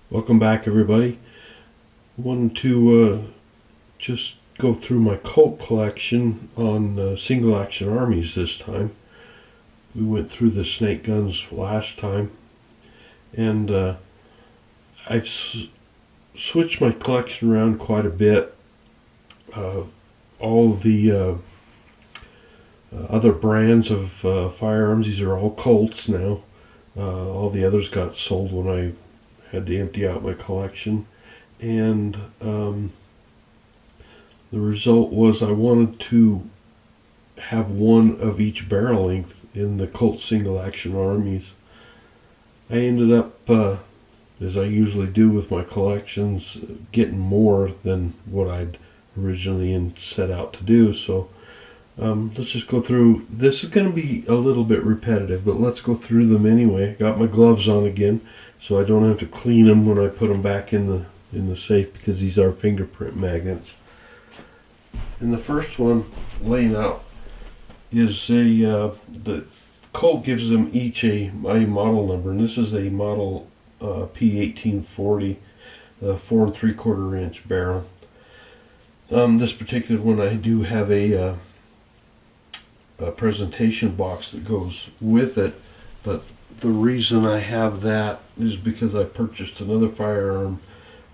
Welcome back, everybody. I wanted to just go through my Colt collection on single action armies this time. We went through the snake guns last time, and I've switched my collection around quite a bit. All of the other brands of firearms, these are all Colts now. All the others got sold when I had to empty out my collection, and the result was I wanted to have one of each barrel length in the Colt Single Action Armies. I ended up, as I usually do with my collections, getting more than what I'd originally set out to do. So let's just go through. This is going to be a little bit repetitive, but let's go through them anyway. Got my gloves on again, so I don't have to clean them when I put them back in the safe, because these are fingerprint magnets. And the first one laying out is the Colt gives them each a model number, and this is a model P1840, 4 3/4 inch barrel. This particular one, I do have a presentation box that goes with it, but the reason I have that is because I purchased another firearm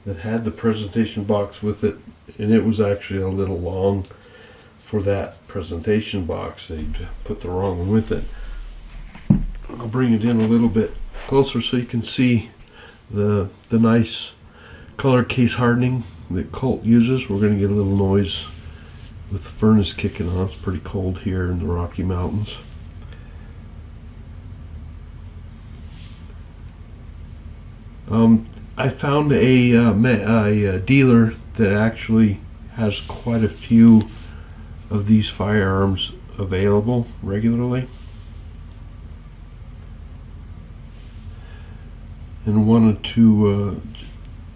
that had the presentation box with it, and it was actually a little long for that presentation box. They'd put the wrong one with it. I'll bring it in a little bit closer so you can see the nice color case hardening that Colt uses. We're going to get a little noise with the furnace kicking on. It's pretty cold here in the Rocky Mountains. I found a dealer that actually has quite a few of these firearms available regularly, and wanted to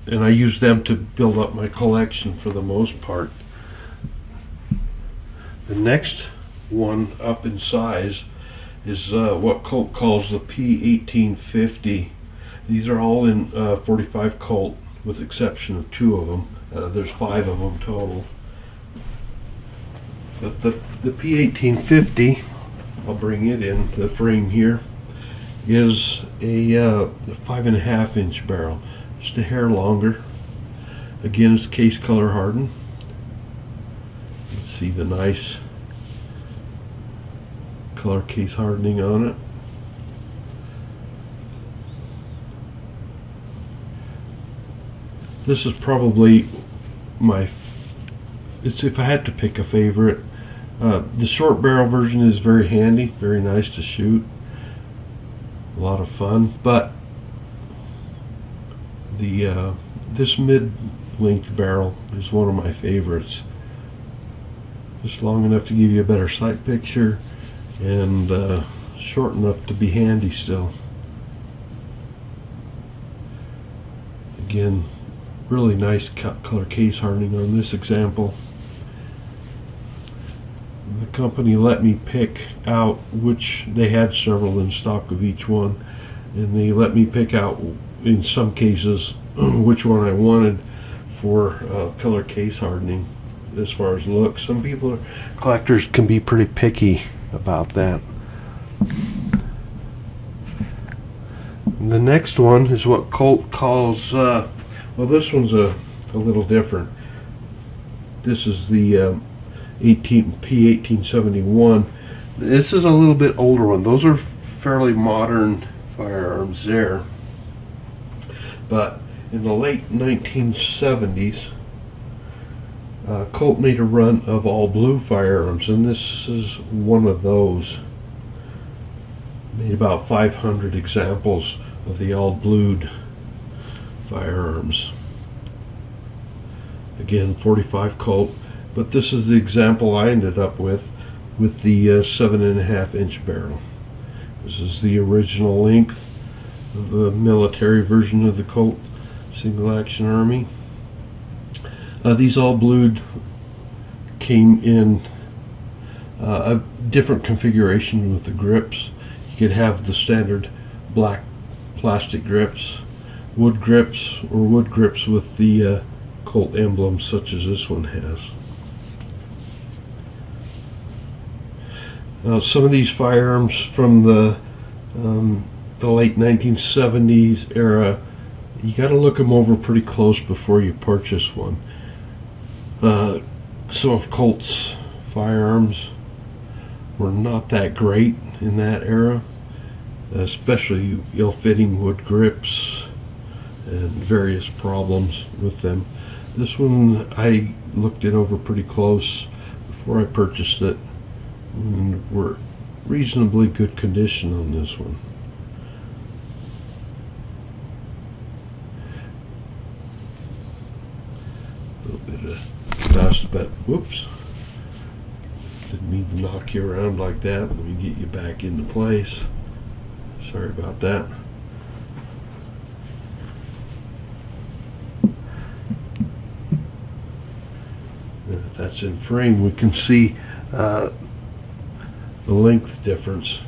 and I use them to build up my collection for the most part. The next one up in size is what Colt calls the P1850. These are all in 45 Colt, with exception of 2 of them. There's 5 of them total. But the P1850, I'll bring it in the frame here, is a 5.5 inch barrel, just a hair longer. Again, it's case color hardened. Let's see the nice color case hardening on it. This is probably if I had to pick a favorite. The short barrel version is very handy, very nice to shoot, a lot of fun, but this mid-length barrel is one of my favorites. Just long enough to give you a better sight picture, and short enough to be handy still. Again, really nice color case hardening on this example. The company let me pick out which, they had several in stock of each one, and they let me pick out in some cases which one I wanted for color case hardening as far as looks. Some people, collectors, can be pretty picky about that. And the next one is what Colt calls well, this one's a little different. This is the P1871. This is a little bit older one. Those are fairly modern firearms there. But in the late 1970s, Colt made a run of all blue firearms, and this is one of those. Made about 500 examples of the all blued firearms. Again, 45 Colt, but this is the example I ended up with the 7.5 inch barrel. This is the original length of the military version of the Colt Single Action Army. These all blued came in a different configuration with the grips. You could have the standard black plastic grips, wood grips, or wood grips with the Colt emblem, such as this one has. Some of these firearms from the late 1970s era, you got to look them over pretty close before you purchase one. Some of Colt's firearms were not that great in that era, especially ill-fitting wood grips and various problems with them. This one, I looked it over pretty close before I purchased it, and we're reasonably good condition on this one. A little bit of dust, but whoops, didn't mean to knock you around like that. Let me get you back into place. Sorry about that. And if that's in frame, we can see the length difference.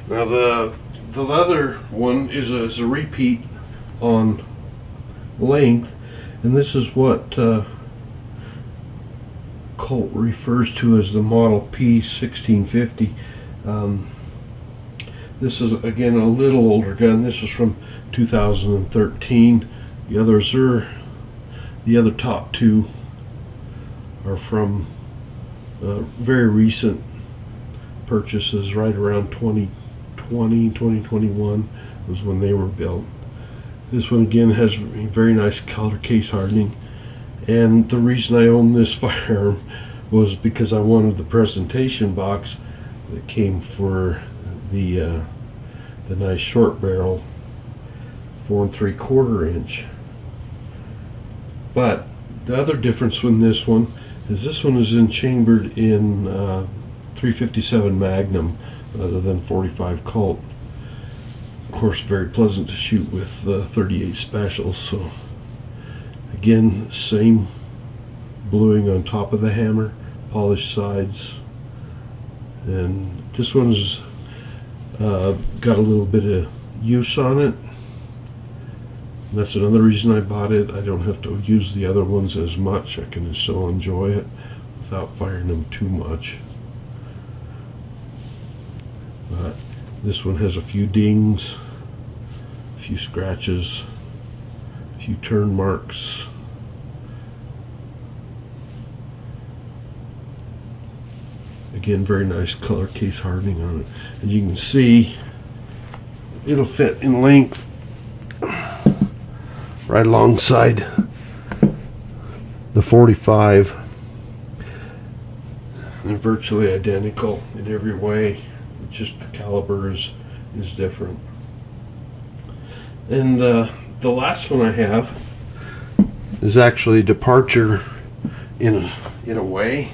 Now the leather one is a repeat on length, and this is what Colt refers to as the Model P1650. This is again a little older gun. This is from 2013. The other top two are from very recent purchases, right around 2020, 2021 was when they were built. This one again has very nice color case hardening, and the reason I own this firearm was because I wanted the presentation box that came for the nice short barrel 4 3/4 inch. But the other difference with this one is chambered in 357 Magnum rather than 45 Colt. Of course, very pleasant to shoot with 38 specials. So again, same bluing on top of the hammer, polished sides, and this one's got a little bit of use on it. That's another reason I bought it. I don't have to use the other ones as much. I can still enjoy it without firing them too much. But this one has a few dings, a few scratches, a few turn marks. Again, very nice color case hardening on it. And you can see it'll fit in length right alongside the 45, and virtually identical in every way, just the caliber is different. And the last one I have is actually a departure in a way,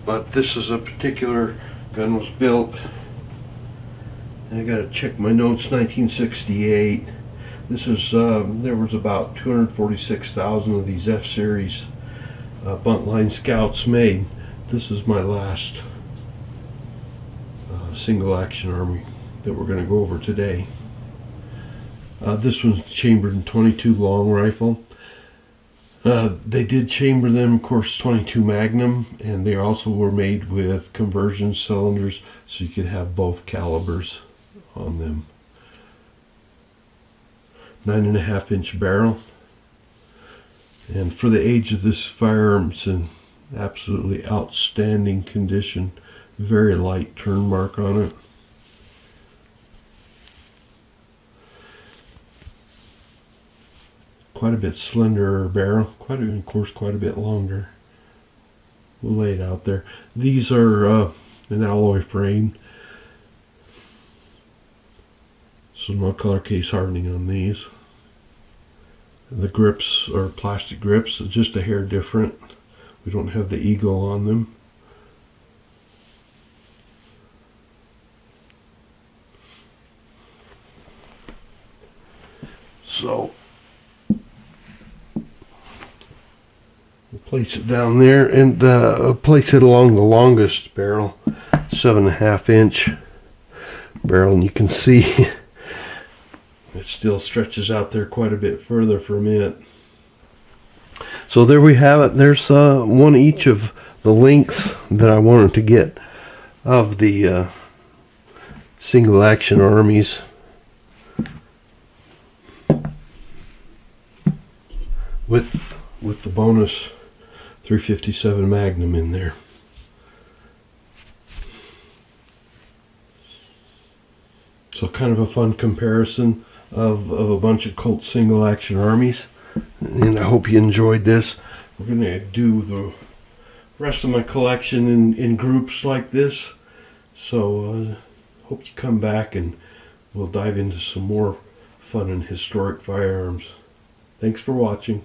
but this is a particular gun was built, I gotta check my notes, 1968. This is, there was about 246,000 of these F-Series buntline Scouts made. This is my last Single Action Army that we're going to go over today. This one's chambered in 22 long rifle. They did chamber them, of course, 22 Magnum, and they also were made with conversion cylinders, so you could have both calibers on them. 9.5 inch barrel, and for the age of this firearm, it's in absolutely outstanding condition. Very light turn mark on it. Quite a bit slenderer barrel, of course quite a bit longer. We'll lay it out there. These are an alloy frame, so no color case hardening on these. The grips are plastic grips, just a hair different. We don't have the eagle on them. So place it down there and place it along the longest barrel, 7.5 inch barrel, and you can see it still stretches out there quite a bit further from it. So there we have it. There's one each of the lengths that I wanted to get of the Single Action Armies. With the bonus 357 Magnum in there. So kind of a fun comparison of a bunch of Colt Single Action Armies. And I hope you enjoyed this. We're going to do the rest of my collection in groups like this. So hope you come back and we'll dive into some more fun and historic firearms. Thanks for watching.